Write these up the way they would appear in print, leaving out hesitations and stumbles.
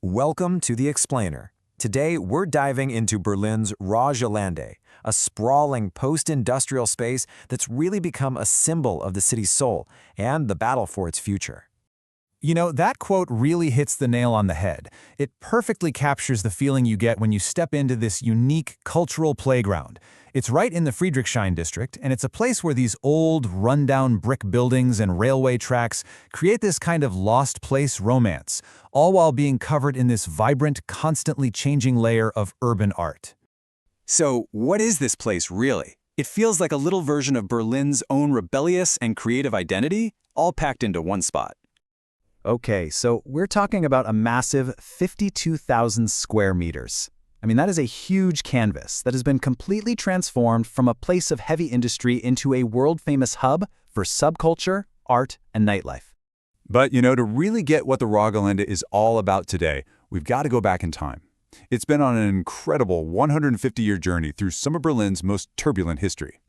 Welcome to The Explainer. Today, we're diving into Berlin's RAW-Gelände, a sprawling post-industrial space that's really become a symbol of the city's soul and the battle for its future. You know, that quote really hits the nail on the head. It perfectly captures the feeling you get when you step into this unique cultural playground. It's right in the Friedrichshain district, and it's a place where these old, rundown brick buildings and railway tracks create this kind of lost place romance, all while being covered in this vibrant, constantly changing layer of urban art. So, what is this place really? It feels like a little version of Berlin's own rebellious and creative identity, all packed into one spot. Okay, so we're talking about a massive 52,000 square meters. I mean, that is a huge canvas that has been completely transformed from a place of heavy industry into a world-famous hub for subculture, art, and nightlife. But, to really get what the RAW-Gelände is all about today, we've got to go back in time. It's been on an incredible 150-year journey through some of Berlin's most turbulent history.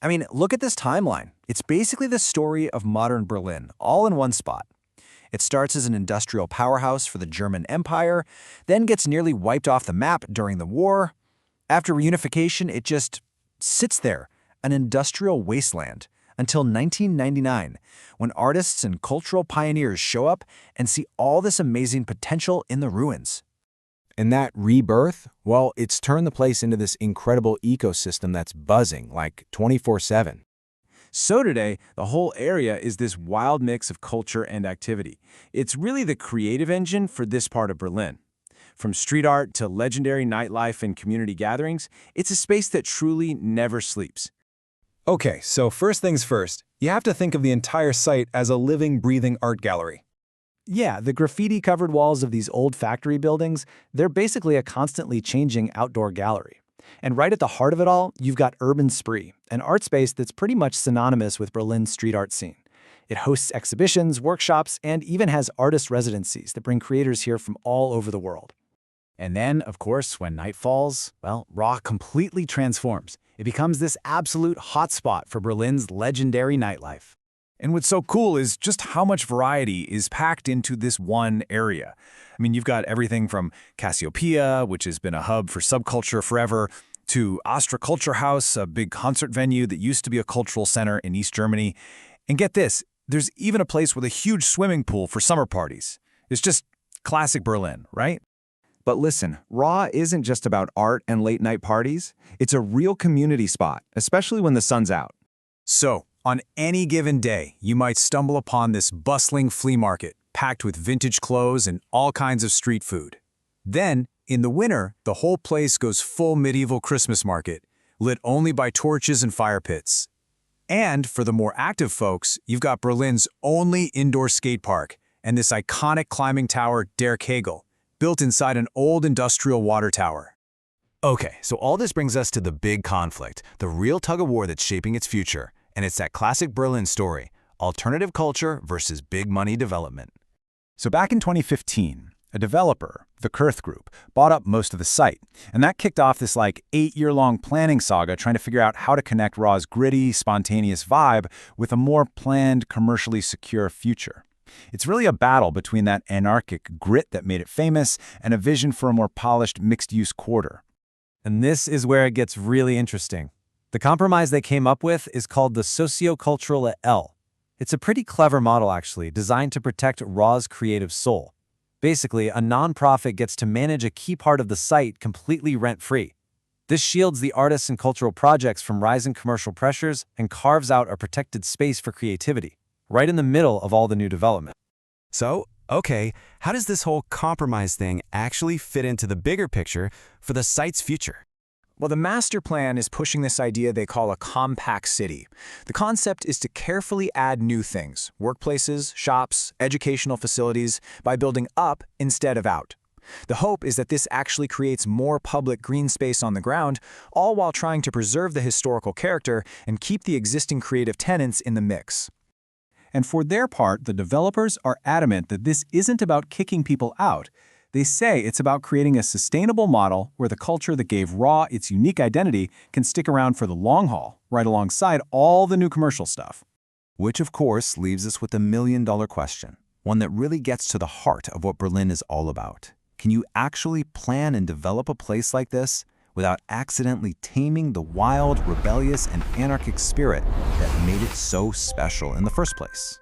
I mean, look at this timeline. It's basically the story of modern Berlin, all in one spot. It starts as an industrial powerhouse for the German Empire, then gets nearly wiped off the map during the war. After reunification, it just sits there, an industrial wasteland, until 1999, when artists and cultural pioneers show up and see all this amazing potential in the ruins. And that rebirth, well, it's turned the place into this incredible ecosystem that's buzzing, like 24/7. So today, the whole area is this wild mix of culture and activity. It's really the creative engine for this part of Berlin. From street art to legendary nightlife and community gatherings, it's a space that truly never sleeps. Okay, so first things first, you have to think of the entire site as a living, breathing art gallery. Yeah, the graffiti-covered walls of these old factory buildings, they're basically a constantly changing outdoor gallery. And right at the heart of it all, you've got Urban Spree, an art space that's pretty much synonymous with Berlin's street art scene. It hosts exhibitions, workshops, and even has artist residencies that bring creators here from all over the world. And then, of course, when night falls, well, RAW completely transforms. It becomes this absolute hotspot for Berlin's legendary nightlife. And what's so cool is just how much variety is packed into this one area. I mean, you've got everything from Cassiopeia, which has been a hub for subculture forever, to Astra Culture House, a big concert venue that used to be a cultural center in East Germany. And get this, there's even a place with a huge swimming pool for summer parties. It's just classic Berlin, right? But listen, RAW isn't just about art and late-night parties. It's a real community spot, especially when the sun's out. So, on any given day, you might stumble upon this bustling flea market, packed with vintage clothes and all kinds of street food. Then, in the winter, the whole place goes full medieval Christmas market, lit only by torches and fire pits. And for the more active folks, you've got Berlin's only indoor skate park and this iconic climbing tower, Der Kegel, built inside an old industrial water tower. Okay, so all this brings us to the big conflict, the real tug-of-war that's shaping its future. And it's that classic Berlin story, alternative culture versus big money development. So back in 2015, a developer, the Kurth Group, bought up most of the site. And that kicked off this 8-year-long planning saga trying to figure out how to connect RAW's gritty, spontaneous vibe with a more planned, commercially secure future. It's really a battle between that anarchic grit that made it famous and a vision for a more polished, mixed-use quarter. And this is where it gets really interesting. The compromise they came up with is called the sociocultural L. It's a pretty clever model, actually, designed to protect RAW's creative soul. Basically, a nonprofit gets to manage a key part of the site completely rent-free. This shields the artists and cultural projects from rising commercial pressures and carves out a protected space for creativity, right in the middle of all the new development. So, okay, how does this whole compromise thing actually fit into the bigger picture for the site's future? Well, the master plan is pushing this idea they call a compact city. The concept is to carefully add new things, workplaces, shops, educational facilities, by building up instead of out. The hope is that this actually creates more public green space on the ground, all while trying to preserve the historical character and keep the existing creative tenants in the mix. And for their part, the developers are adamant that this isn't about kicking people out. They say it's about creating a sustainable model where the culture that gave RAW its unique identity can stick around for the long haul, right alongside all the new commercial stuff. Which, of course, leaves us with the million-dollar question, one that really gets to the heart of what Berlin is all about. Can you actually plan and develop a place like this without accidentally taming the wild, rebellious, and anarchic spirit that made it so special in the first place?